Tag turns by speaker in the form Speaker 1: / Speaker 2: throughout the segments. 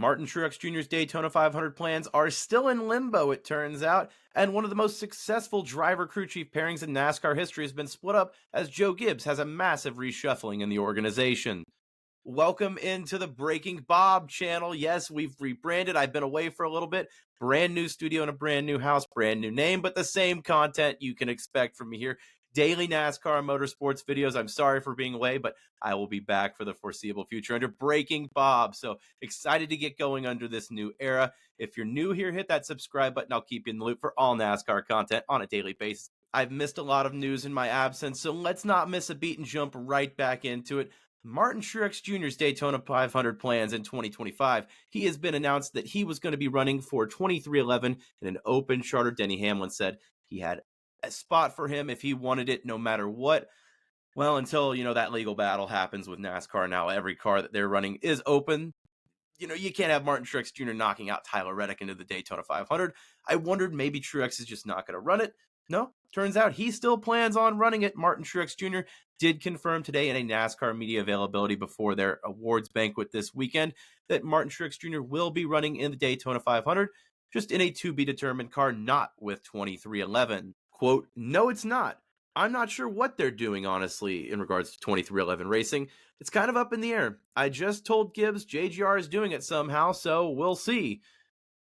Speaker 1: Martin Truex Jr.'s Daytona 500 plans are still in limbo, it turns out, and one of the most successful driver-crew chief pairings in NASCAR history has been split up as Joe Gibbs has a massive reshuffling in the organization. Welcome into the Breaking Bob channel. Yes, we've rebranded. I've been away for a little bit. Brand new studio and a brand new house, brand new name, but the same content you can expect from me here. Daily NASCAR and motorsports videos. I'm sorry for being away, but I will be back for the foreseeable future under Breaking Bob. So excited to get going under this new era. If you're new here, hit that subscribe button. I'll keep you in the loop for all NASCAR content on a daily basis. I've missed a lot of news in my absence, so let's not miss a beat and jump right back into it. Martin Truex Jr.'s Daytona 500 plans in 2025. He has been announced that he was going to be running for 2311 in an open charter. Denny Hamlin said he had a spot for him if he wanted it, no matter what. Well, until, that legal battle happens with NASCAR now, every car that they're running is open. You can't have Martin Truex Jr. knocking out Tyler Reddick into the Daytona 500. I wondered maybe Truex is just not going to run it. No, turns out he still plans on running it. Martin Truex Jr. did confirm today in a NASCAR media availability before their awards banquet this weekend that Martin Truex Jr. will be running in the Daytona 500, just in a to-be-determined car, not with 2311. Quote, "No, it's not. I'm not sure what they're doing, honestly, in regards to 2311 racing. It's kind of up in the air. I just told Gibbs JGR is doing it somehow, so we'll see."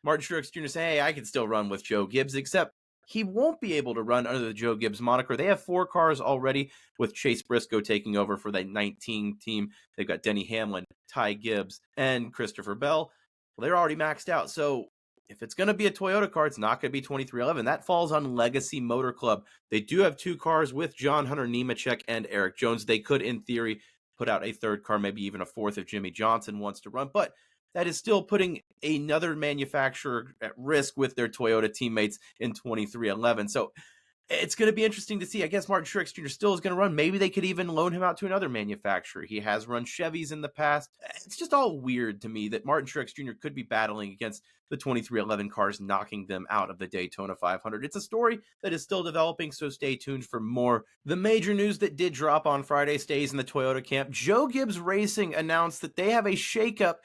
Speaker 1: Martin Truex Jr. said, "Hey, I can still run with Joe Gibbs, except he won't be able to run under the Joe Gibbs moniker. They have 4 cars already, with Chase Briscoe taking over for the 19 team. They've got Denny Hamlin, Ty Gibbs, and Christopher Bell. Well, they're already maxed out, so if it's going to be a Toyota car, it's not going to be 2311. That falls on Legacy Motor Club. They do have 2 cars with John Hunter Nemechek and Eric Jones. They could, in theory, put out a 3rd car, maybe even a 4th if Jimmy Johnson wants to run. But that is still putting another manufacturer at risk with their Toyota teammates in 2311. So it's going to be interesting to see. I guess Martin Truex Jr. still is going to run. Maybe they could even loan him out to another manufacturer. He has run Chevys in the past. It's just all weird to me that Martin Truex Jr. could be battling against the 2311 cars, knocking them out of the Daytona 500. It's a story that is still developing, so stay tuned for more. The major news that did drop on Friday stays in the Toyota camp. Joe Gibbs Racing announced that they have a shakeup.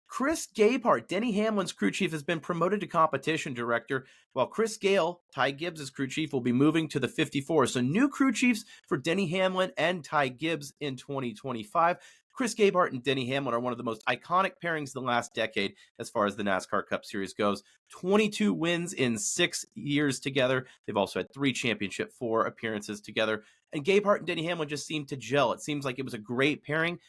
Speaker 1: Chris Gabehart, Denny Hamlin's crew chief, has been promoted to competition director, while Chris Gale, Ty Gibbs' crew chief, will be moving to the 54. So new crew chiefs for Denny Hamlin and Ty Gibbs in 2025. Chris Gabehart and Denny Hamlin are one of the most iconic pairings of the last decade as far as the NASCAR Cup Series goes. 22 wins in 6 years together. They've also had 3 Championship 4 appearances together. And Gabehart and Denny Hamlin just seemed to gel. It seems like it was a great pairing.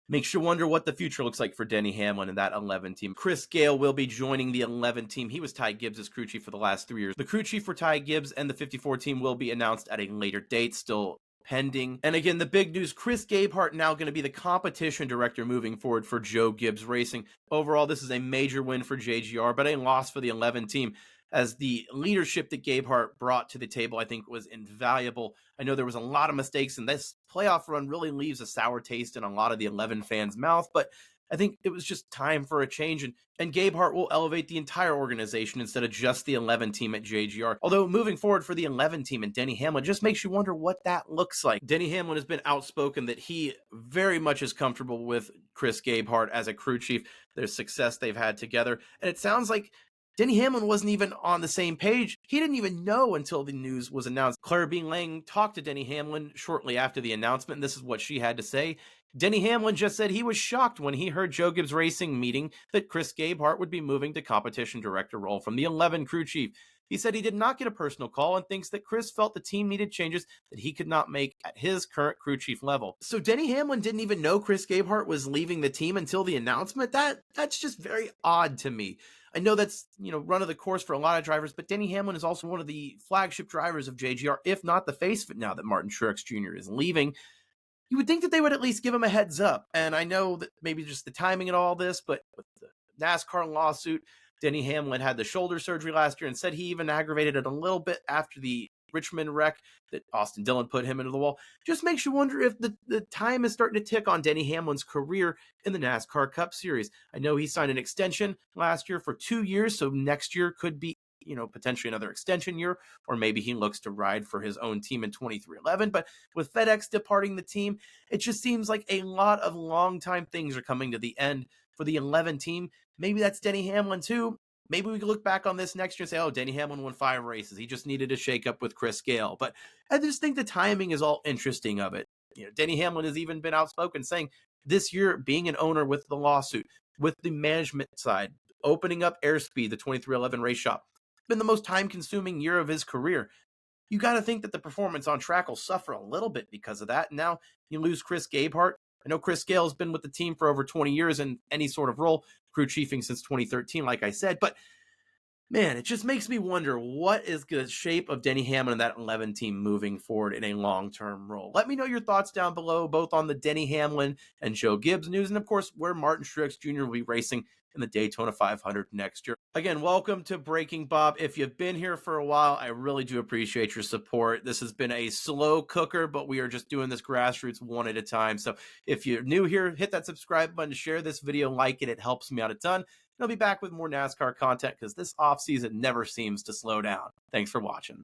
Speaker 1: Makes you wonder what the future looks like for Denny Hamlin and that 11 team. Chris Gale will be joining the 11 team. He was Ty Gibbs' crew chief for the last 3 years. The crew chief for Ty Gibbs and the 54 team will be announced at a later date, still pending. And again, the big news, Chris Gabehart now going to be the competition director moving forward for Joe Gibbs Racing. Overall, this is a major win for JGR, but a loss for the 11 team, as the leadership that Gabehart brought to the table, I think, was invaluable. I know there was a lot of mistakes, and this playoff run really leaves a sour taste in a lot of the 11 fans' mouth, but I think it was just time for a change, and Gabehart will elevate the entire organization instead of just the 11 team at JGR. Although moving forward for the 11 team and Denny Hamlin just makes you wonder what that looks like. Denny Hamlin has been outspoken that he very much is comfortable with Chris Gabehart as a crew chief. There's success they've had together, and it sounds like Denny Hamlin wasn't even on the same page. He didn't even know until the news was announced. Claire Bean Lang talked to Denny Hamlin shortly after the announcement, and this is what she had to say. Denny Hamlin just said he was shocked when he heard Joe Gibbs Racing meeting that Chris Gabehart would be moving to competition director role from the 11 crew chief. He said he did not get a personal call and thinks that Chris felt the team needed changes that he could not make at his current crew chief level. So Denny Hamlin didn't even know Chris Gabehart was leaving the team until the announcement? That's just very odd to me. I know that's, run of the course for a lot of drivers, but Denny Hamlin is also one of the flagship drivers of JGR, if not the face of it now that Martin Truex Jr. is leaving. You would think that they would at least give him a heads up. And I know that maybe just the timing and all this, but with the NASCAR lawsuit, Denny Hamlin had the shoulder surgery last year and said he even aggravated it a little bit after the Richmond wreck that Austin Dillon put him into the wall. Just makes you wonder if the time is starting to tick on Denny Hamlin's career in the NASCAR Cup Series. I know he signed an extension last year for 2 years, so next year could be, potentially another extension year, or maybe he looks to ride for his own team in 2311. But with FedEx departing the team, it just seems like a lot of long-time things are coming to the end for the 11 team. Maybe that's Denny Hamlin too. Maybe we can look back on this next year and say, oh, Denny Hamlin won 5 races. He just needed a shakeup with Chris Gale. But I just think the timing is all interesting of it. Denny Hamlin has even been outspoken saying this year, being an owner with the lawsuit, with the management side, opening up Airspeed, the 2311 race shop, been the most time-consuming year of his career. You got to think that the performance on track will suffer a little bit because of that. Now you lose Chris Gabehart. I know Chris Gale has been with the team for over 20 years in any sort of role, crew chiefing since 2013, like I said. But man, it just makes me wonder what is the shape of Denny Hamlin and that 11 team moving forward in a long-term role. Let me know your thoughts down below, both on the Denny Hamlin and Joe Gibbs news, and of course, where Martin Truex Jr. will be racing in the Daytona 500 next year. Again, welcome to Breaking Bob. If you've been here for a while, I really do appreciate your support. This has been a slow cooker, but we are just doing this grassroots one at a time. So if you're new here, hit that subscribe button, share this video, like it. It helps me out a ton. I'll be back with more NASCAR content because this offseason never seems to slow down. Thanks for watching.